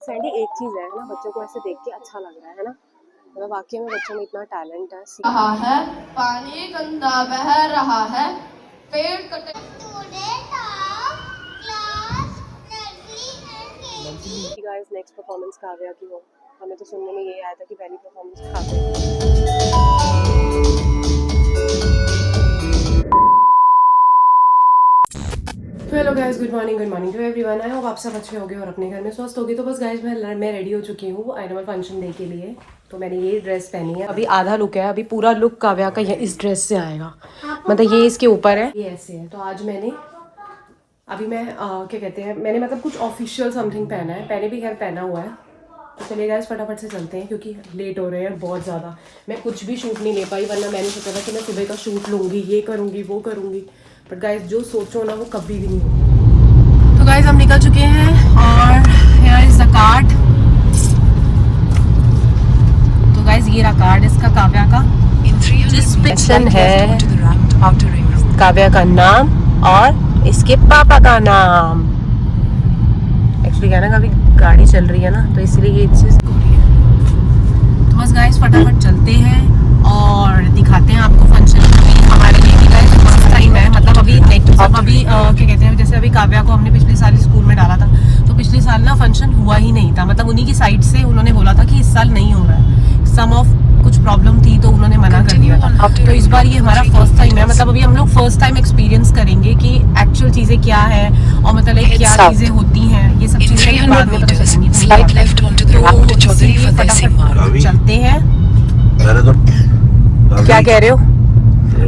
Sandy, एक चीज़ है ना, बच्चों को ऐसे देख के अच्छा लग रहा है ना, मतलब वाकई में बच्चों में इतना टैलेंट है। रहा है, पानी गंदा बह रहा है, पेड़ कटे। गाइस नेक्स्ट परफॉर्मेंस काव्या की हो, हमें तो सुनने में ये आया था कि पहली परफॉर्मेंस काव्या। तो hello guys, good morning to everyone. I hope आप सब अच्छे होंगे और अपने घर में स्वस्थ होगी। तो बस गाइस मैं रेडी हो चुकी हूँ एनुअल फंक्शन डे के लिए। तो मैंने ये ड्रेस पहनी है, अभी आधा लुक है, अभी पूरा लुक काव्या का इस ड्रेस से आएगा, मतलब ये इसके ऊपर है, ये ऐसे है। तो आज मैंने अभी मैं क्या कहते हैं, मैंने मतलब कुछ ऑफिशियल समथिंग पहना है, पहले भी खैर पहना हुआ है। तो चलिए गाइस फटाफट से चलते हैं क्योंकि लेट हो रहे हैं बहुत ज़्यादा। मैं कुछ भी शूट नहीं ले पाई, वरना मैंने सोचा था कि मैं सुबह का शूट लूँगी, ये करूँगी वो करूँगी, बट गाइस जो सोचो ना वो कभी भी नहीं होगा। तो गाइस हम निकल चुके हैं और हियर इज द कार्ड। तो गाइस ये रहा कार्ड इसका, काव्या का, जिसमें है काव्या का नाम और इसके पापा का नाम। एक्चुअली क्या है ना, अभी गाड़ी चल रही है ना, तो इसलिए ये चीज़ हो रही है। तो बस गाइस फटाफट चलते हैं और दिखाते हैं आपको फंक्शन। हमारे लिए भी गाइस फर्स्ट टाइम है, मतलब अभी क्या कहते हैं, जैसे अभी काव्या को हमने पिछले साल स्कूल में डाला था, तो पिछले साल ना फंक्शन हुआ ही नहीं था, मतलब उन्हीं की साइड से उन्होंने बोला था कि इस साल नहीं हो रहा है, सम ऑफ कुछ प्रॉब्लम थी तो उन्होंने मना कर दिया था। तो इस बार ये हमारा फर्स्ट टाइम है, मतलब अभी हम लोग फर्स्ट टाइम एक्सपीरियंस करेंगे कि एक्चुअल चीज़ें क्या है और मतलब क्या चीज़ें होती हैं, ये सब चीज़ें बाद में पता चलेंगी। चलते हैं। क्या कह रहे हो?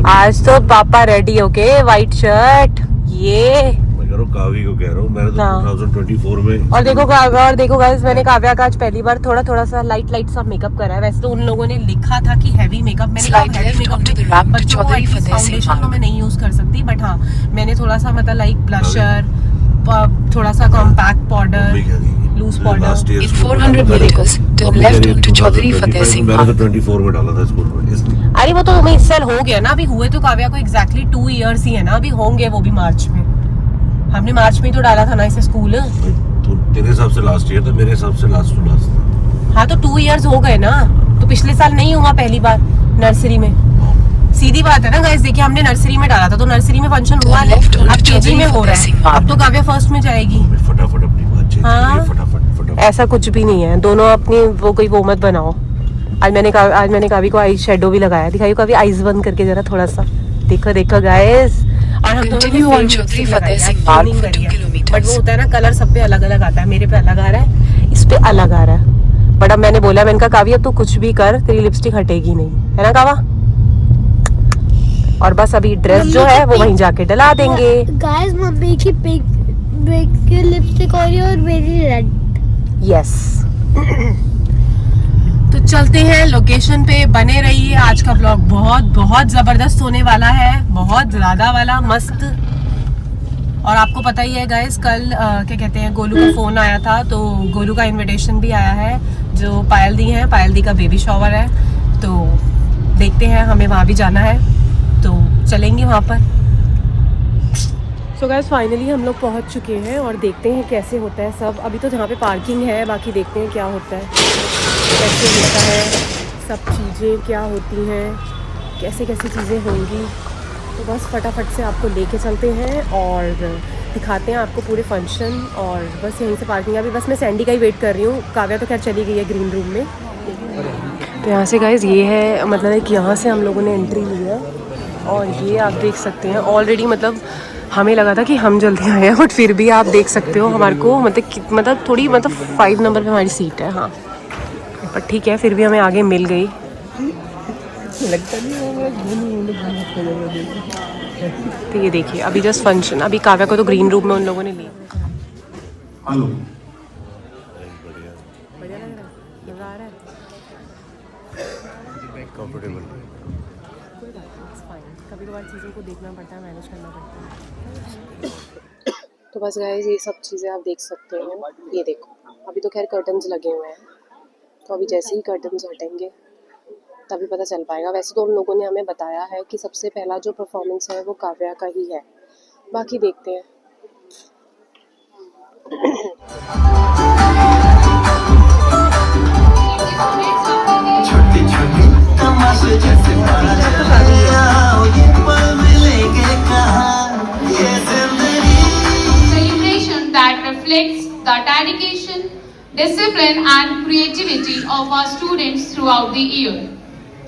आज तो पापा रेडी होके वाइट शर्ट, ये काव्या को कह रहा हूँ, मैंने तो 2024 में। और देखो गाइस, मैंने काव्या का आज पहली बार थोड़ा सा लाइट सा मेकअप करा है। वैसे तो उन लोगों ने लिखा था कि हैवी मेकअप, मैंने कहा हैवी मेकअप फाउंडेशन तो मैं नहीं यूज कर सकती, बट हाँ मैंने थोड़ा सा मतलब लाइक ब्लशर, थोड़ा सा compact powder, loose powder. 400 meters turn left onto Chaudhary Fateh Singh मैंने Park। तो 24 में डाला था स्कूल में, इसलिए। अरे वो तो हमें इस साल हो गया ना, अभी हुए तो काव्या को एग्जैक्टली 2 इयर्स ही है ना, अभी होंगे वो भी मार्च में। हमने मार्च में तो डाला था ना इसे स्कूल। तो तेरे हिसाब से लास्ट ईयर था, मेरे हिसाब से लास्ट टू लास्ट था। हाँ तो 2 इयर्स हो गए ना, तो पिछले साल नहीं हुआ पहली बार नर्सरी में। सीधी बात है ना गाइस, देखिए हमने नर्सरी में डाला था तो नर्सरी में फंक्शन हुआ है, अब केजी में हो रहा है, अब तो काव्या फर्स्ट में जाएगी। फटाफट अपनी बात चेंज करिए, फटाफट। ऐसा कुछ भी नहीं है, दोनों अपनी वो मत बनाओ। आज मैंने काव्या को आई शेडो भी लगाया, दिखाई काव्या आईज बंद करके जरा थोड़ा सा, देखो गाइस। और हम Continue on Chaudhary Fateh Singh Park for 2 kilometers। But वो होता है ना, कलर सब पे अलग अलग आता है, मेरे पे अलग आ रहा है, इस पे अलग आ रहा है। बट अब मैंने कहा काव्या तू कुछ भी कर, तेरी लिपस्टिक हटेगी नहीं, है ना कावा? और बस अभी ड्रेस जो है वो वहीं जाके डला देंगे। गाइस मम्मी की पिंक लिपस्टिक और मेरी रेड। यस। तो चलते हैं लोकेशन पे, बने रहिए। आज का व्लॉग बहुत जबरदस्त होने वाला है, बहुत ज्यादा वाला मस्त। और आपको पता ही है गाइस, कल क्या कहते हैं, गोलू का फोन आया था, तो गोलू का इनविटेशन भी आया है, जो पायल दी है, पायल दी का बेबी शॉवर है, तो देखते हैं, हमें वहाँ भी जाना है, तो चलेंगे वहाँ पर। सो गाइस फाइनली हम लोग पहुँच चुके हैं और देखते हैं कैसे होता है सब। अभी तो जहाँ पे पार्किंग है, बाकी देखते हैं क्या होता है, कैसे होता है, सब चीज़ें क्या होती हैं, कैसे चीज़ें होंगी। तो बस फटाफट से आपको लेके चलते हैं और दिखाते हैं आपको पूरे फंक्शन। और बस यहीं से पार्किंग, अभी बस मैं सैंडी का ही वेट कर रही हूँ, काव्या तो खैर चली गई है ग्रीन रूम में। तो यहाँ से गाइस ये है, मतलब कि यहाँ से हम लोगों ने एंट्री ली है और ये आप देख सकते हैं ऑलरेडी, मतलब हमें लगा था कि हम जल्दी आए हैं, बट फिर भी आप देख सकते हो हमारे को मतलब थोड़ी 5 नंबर पे हमारी सीट है, हाँ, पर ठीक है, फिर भी हमें आगे मिल गई। तो ये देखिए अभी जस्ट फंक्शन, अभी काव्या को तो ग्रीन रूम में उन लोगों ने ली। हेलो, बढ़िया लग रहा है, मजा आ रहा है, कंफर्टेबल। कोई बात नहीं, इट्स फाइन, कभी कभार चीज़ों को देखना पड़ता है, मैनेज करना पड़ता है। तो बस गाइस ये सब चीज़ें आप देख सकते हैं, ये देखो अभी तो खैर कर्टन्स लगे हुए हैं, तो अभी जैसे ही कर्टन्स हटेंगे तभी पता चल पाएगा। वैसे तो उन लोगों ने हमें बताया है कि सबसे पहला जो परफॉर्मेंस है वो काव्या का ही है, बाकी देखते हैं। discipline and creativity of our students throughout the year.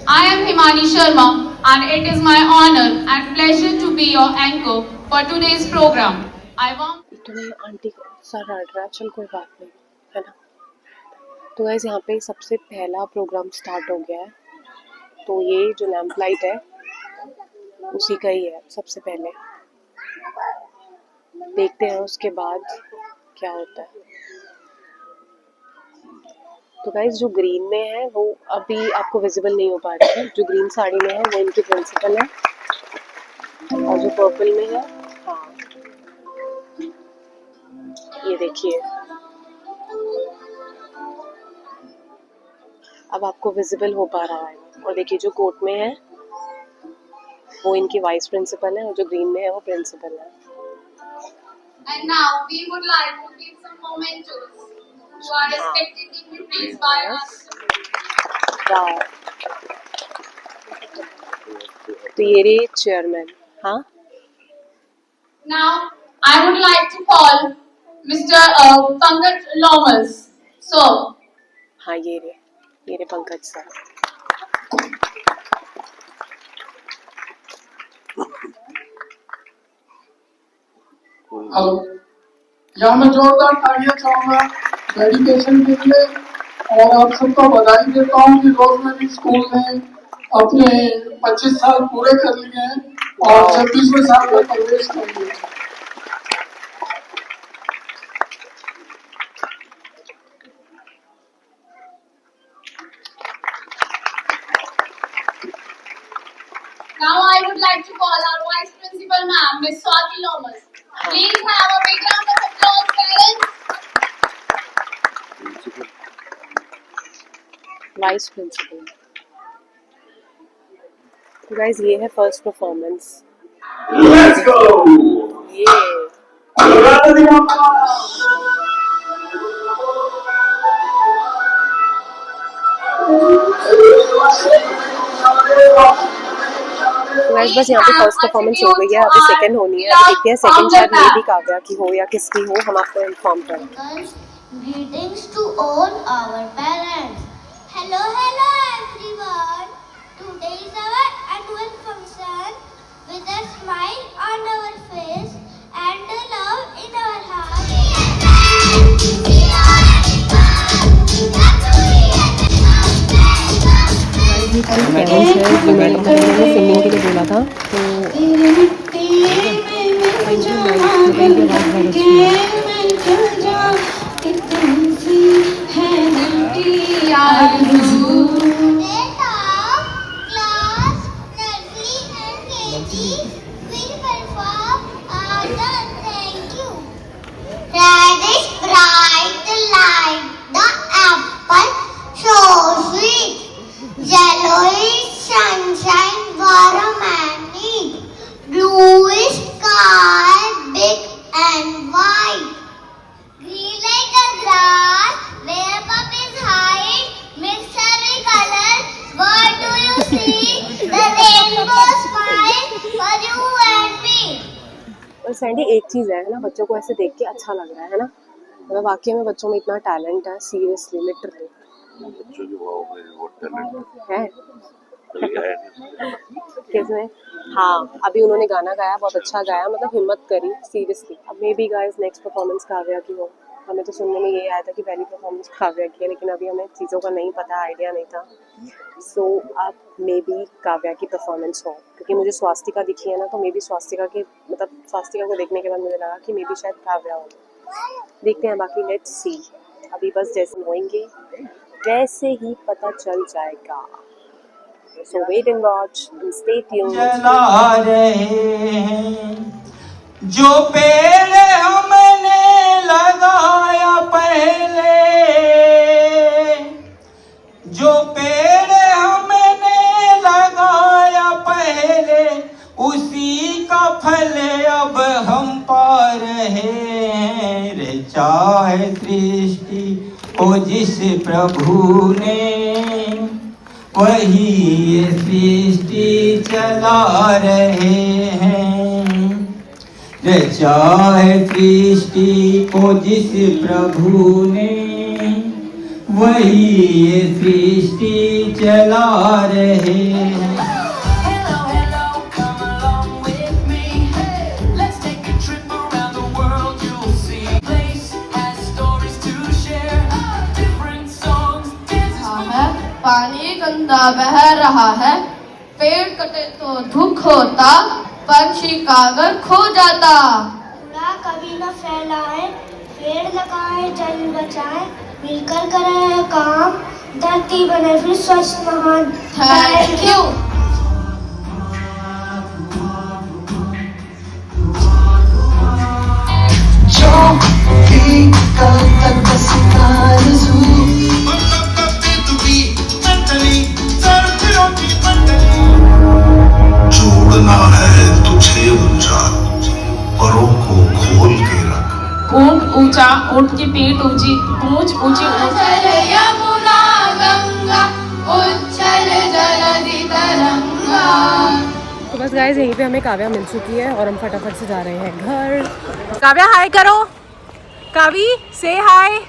I am Himani Sharma and it is my honor and pleasure to be your anchor for today's program. I want इतने आंटी सा डांट रहा है, चल कोई बात नहीं, है ना। तो गाइस यहाँ पे सबसे पहला प्रोग्राम स्टार्ट हो गया है। तो ये जो लैंप लाइट है उसी का ही है सबसे पहले। देखते हैं उसके बाद क्या होता है। तो गाइस जो ग्रीन में है वो अभी आपको विजिबल नहीं हो पा रहा है। जो ग्रीन साड़ी में है वो इनकी प्रिंसिपल है और जो पर्पल में है, हाँ ये देखिए अब आपको विजिबल हो पा रहा है। और देखिए जो कोट में है वो इनकी वाइस प्रिंसिपल है और जो ग्रीन में है वो प्रिंसिपल है। and now we would like to give some mementos to our respected dignitaries by us. वाह, तो ये रे चेयरमैन। हाँ Now I would like to call Mr. Pankaj Lomas. So हाँ ये रे पंकज सर। हेलो, यहाँ मैं जोरदार तालियां चाहूंगा डेडिकेशन के लिए और आप सबको बधाई देता हूँ कि रोजमेरी स्कूल ने अपने 25 साल पूरे कर लिए हैं और 26वें साल में प्रवेश कर लिया। now I would like to call our Vice Principal Ma'am, Miss Swati Lomas. Please have a big round of applause, parents. Vice principal. तो गाइस ये है फर्स्ट परफॉर्मेंस। Let's go! ये तो गाइस बस यहाँ पे फर्स्ट परफॉर्मेंस हो गई है, अभी सेकंड होनी है। अभी देखते हैं सेकंड शायद मे भी काव्या की हो या किसकी हो, हम आपको इन्फॉर्म करें। Greetings to all our parents. Hello everyone. Today is our annual function with a smile on our face and love in our singing के लिए बोला था Radish bright like the apple, so sweet. Yellowish sunshine, warm and neat. Bluish sky, big and wide. Green like the grass, where puppies hide. Mix every color, what do you see? The rainbow smile for you and me. और Sandy एक चीज़ है ना, बच्चों को ऐसे देख के अच्छा लग रहा है ना। मतलब वाकई में बच्चों में इतना टैलेंट है, सीरियसली लिटरली बच्चों की वो टैलेंट है। है। किसमें? हाँ अभी उन्होंने गाना गाया, बहुत अच्छा गाया, मतलब हिम्मत करी सीरियसली। अब may be guys next performance Kavya की हो। हमें तो सुनने में ये आया था कि पहली परफॉर्मेंस काव्या की है, लेकिन अभी हमें चीज़ों का नहीं पता, आइडिया नहीं था। सो अब मे बी काव्या की परफॉर्मेंस हो, क्योंकि मुझे स्वास्तिका दिखी है ना, तो मे बी स्वास्तिका के मतलब स्वास्तिका को देखने के बाद मुझे लगा कि मे बी शायद काव्या हो। देखते हैं, बाकी लेट्स सी। अभी बस जैसे होएंगे वैसे ही पता चल जाएगा। So wait and watch and stay tuned. जला रहे हैं जो पेड़ हमने लगाया पहले, जो पेड़ हमने लगाया पहले, उसी का फल अब हम पा रहे हैं। रे चाहे सृष्टि को जिस प्रभु ने, वही ये सृष्टि चला रहे हैं। चाहे सृष्टि को जिस प्रभु ने, वही ये सृष्टि चला रहे हैं। पानी गंदा बह रहा है, पेड़ कटे तो दुख होता, पंछी कागर खो जाता। कूड़ा कभी न फैलाएं, पेड़ लगाएं, जल बचाएं, मिलकर करें काम, धरती बने फिर स्वच्छ महान। Thank you. जोड़ना है तुझे ऊंचा, परों को खोल के रख। ऊंट ऊंचा, ऊंट की पीठ ऊंची, पूंछ ऊंची उछल यमुना गंगा, उच्छल जलधि तरंगा। तो बस गाइस यहीं पे हमें काव्या मिल चुकी है और हम फटाफट से जा रहे हैं घर। काव्या हाय करो, कावी से हाय।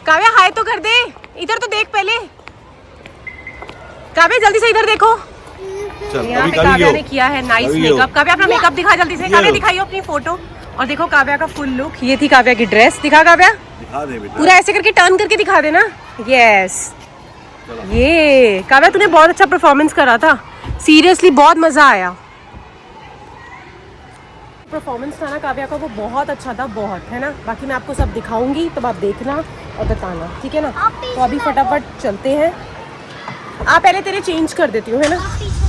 काव्या हाय तो कर दे, इधर तो देख पहले। काव्या जल्दी से इधर देखो। यहाँ पे काव्या ने किया है नाइस मेकअप। काव्या अपना मेकअप दिखा जल्दी से। काव्या दिखाइए अपनी फोटो। और देखो काव्या का फुल लुक, ये थी काव्या की ड्रेस। दिखा काव्या, दिखा दे बेटा। पूरा ऐसे करके टर्न करके दिखा देना। यस, ये काव्या तूने बहुत अच्छा परफॉर्मेंस करा था, सीरियसली बहुत मजा आया। परफॉर्मेंस था ना काव्या का, वो बहुत अच्छा था, बहुत, है ना। बाकी मैं आपको सब दिखाऊंगी, तब आप देखना और बताना, ठीक है ना। तो अभी फटाफट चलते हैं। आप पहले तेरे चेंज कर देती हूँ, है ना।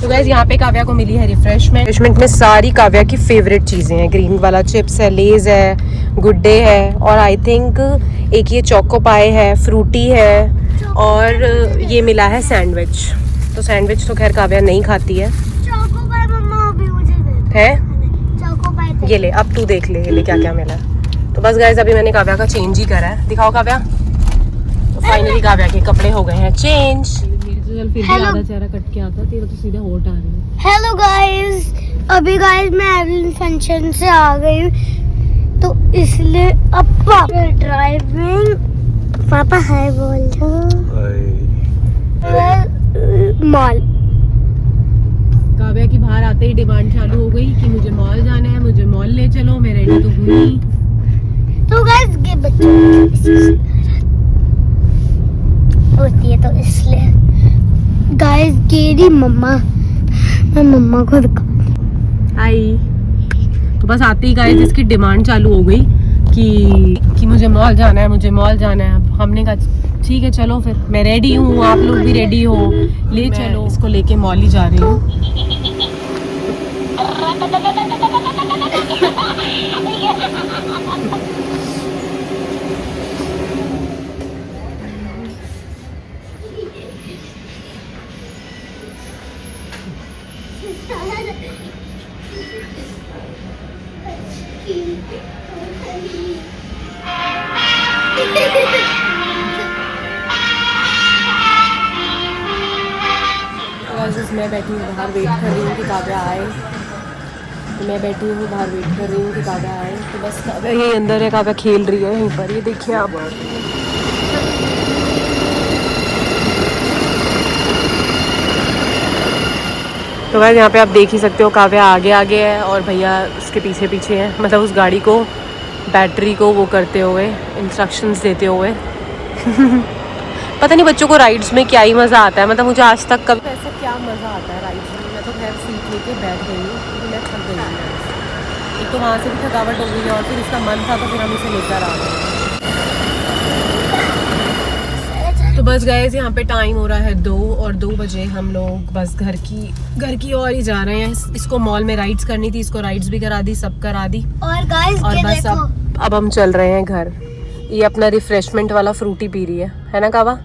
तो गाइस यहाँ पे काव्या को मिली है रिफ्रेशमेंट में सारी काव्या की फेवरेट चीज़ें हैं। ग्रीन वाला चिप्स है, लेज है, गुड्डे है, और आई थिंक एक ये चोको पाई है, फ्रूटी है, और ये मिला है सैंडविच। तो सैंडविच तो खैर काव्या नहीं खाती है। चोको पाई मम्मा अभी मुझे दे दो। है चोको पाई ये ले, अब तू देख ले, ये ले क्या क्या मिला है। तो बस गाइस अभी मैंने काव्या का चेंज ही करा है। दिखाओ काव्या। तो फाइनली काव्या के कपड़े हो गए हैं चेंज। आधा चेहरा कट के आता, तेरा तो सीधा होठ आ रही है। हेलो गाइस, अभी गाइस मैं एवलिन फंक्शन से आ गई हूँ, तो इसलिए अब पापा ड्राइविंग। पापा हाय बोल दो। मॉल। काव्या की बाहर आते ही डिमांड चालू हो गई कि मुझे मॉल जाना है, मुझे मॉल ले चलो। मैं रेडी तो हुई। तो गाइस ये बच्चे होती है, तो इसलिए गाइस गेरी मम्मा, मैं मम्मा को आई। तो बस आते ही गाइस इसकी डिमांड चालू हो गई कि मुझे मॉल जाना है, मुझे मॉल जाना है। अब हमने कहा ठीक है चलो फिर, मैं रेडी हूँ, आप लोग भी रेडी हो, ले चलो। इसको लेके मॉल ही जा रही हूँ। मैं बैठी हूँ बाहर, वेट कर रही हूँ कि काव्या आए। तो मैं बैठी हूँ बाहर, वेट कर रही हूँ कि काव्या आए। तो बस काव्या यही अंदर है, काव्या खेल रही है यहीं पर। ये देखिए आप। तो गाइस यहाँ पे आप देख ही सकते हो, काव्या आगे आगे है और भैया उसके पीछे पीछे है। मतलब उस गाड़ी को, बैटरी को वो करते हुए, इंस्ट्रक्शंस देते हुए। पता नहीं बच्चों को राइड्स में क्या ही मज़ा आता है। मतलब मुझे आज तक कभी ऐसा क्या मज़ा आता है राइड्स में। मैं तो खैर सीट लेके बैठ गई हूँ क्योंकि मैं थक गई हूँ। एक तो वहाँ से भी थकावट हो गई है और फिर इसका मन था तो फिर हम इसे लेकर आ गए। तो बस गाइस यहाँ पे टाइम हो रहा है 2 और 2 बजे हम लोग बस घर की ओर ही जा रहे हैं। इसको मॉल में राइड्स करनी थी, इसको राइड्स भी करा दी, सब करा दी। और गाइस और बस अब हम चल रहे हैं घर। ये अपना रिफ्रेशमेंट वाला फ्रूटी पी रही है ना कावा।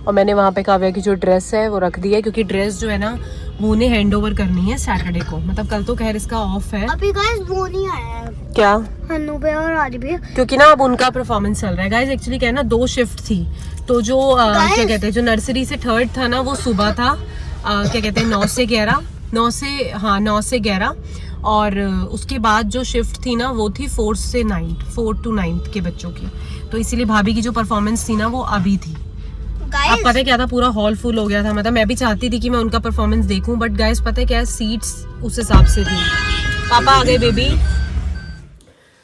और मैंने वहाँ पे काव्या की जो ड्रेस है वो रख दी है, क्योंकि ड्रेस जो है ना वो उन्हें हैंड ओवर करनी है सैटरडे को। मतलब कल तो खैर इसका ऑफ है। अभी गाइस वो नहीं आया है क्या, हन्नू पे और आदि पे, क्योंकि ना अब उनका परफॉर्मेंस चल रहा है। गाइस एक्चुअली क्या है ना, 2 शिफ्ट थी। तो जो क्या कहते हैं, जो नर्सरी से 3rd था ना, वो सुबह था, क्या कहते हैं 9 से 11। और उसके बाद जो शिफ्ट थी ना वो थी 4 to 9 के बच्चों की। तो इसीलिए भाभी की जो परफॉर्मेंस थी ना वो अभी थी। अब पता है क्या था, पूरा हॉल फुल हो गया था। मतलब मैं भी चाहती थी कि मैं उनका परफॉर्मेंस देखूं, बट गाइस पता है क्या, सीट्स उस हिसाब से थी। पापा आ गए बेबी।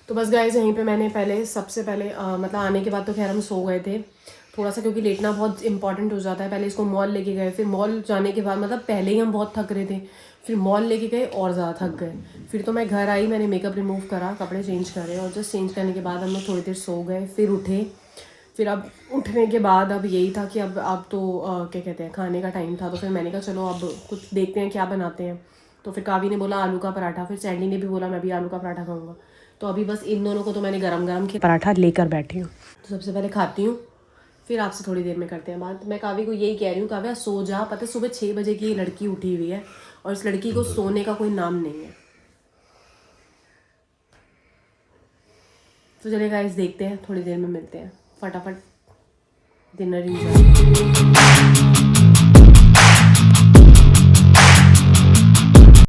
तो बस गाइस यहीं पे मैंने सबसे पहले मतलब आने के बाद तो खैर हम सो गए थे थोड़ा सा, क्योंकि लेटना बहुत इंपॉर्टेंट हो जाता है। पहले इसको मॉल लेके गए, फिर मॉल जाने के बाद मतलब पहले ही हम बहुत थक रहे थे, फिर मॉल लेके गए और ज़्यादा थक गए। फिर तो मैं घर आई, मैंने मेकअप रिमूव करा, कपड़े चेंज करे, और जस्ट चेंज करने के बाद हम लोग थोड़ी देर सो गए, फिर उठे। फिर अब उठने के बाद अब यही था कि अब तो क्या कहते हैं, खाने का टाइम था। तो फिर मैंने कहा चलो अब कुछ देखते हैं क्या बनाते हैं। तो फिर कावी ने बोला आलू का पराठा, फिर सैंडी ने भी बोला मैं भी आलू का पराठा खाऊंगा। तो अभी बस इन दोनों को तो मैंने गरम गरम के पराठा लेकर बैठी हूँ। तो सबसे पहले खाती हूँ, फिर आपसे थोड़ी देर में करते हैं बात। मैं कावी को यही कह रही हूँ, काव्या सो जा। पता है सुबह 6 बजे की ये लड़की उठी हुई है और इस लड़की को सोने का कोई नाम नहीं है। तो चलिए गाइस देखते हैं, थोड़ी देर में मिलते हैं। फटाफट डिनर इंजॉय।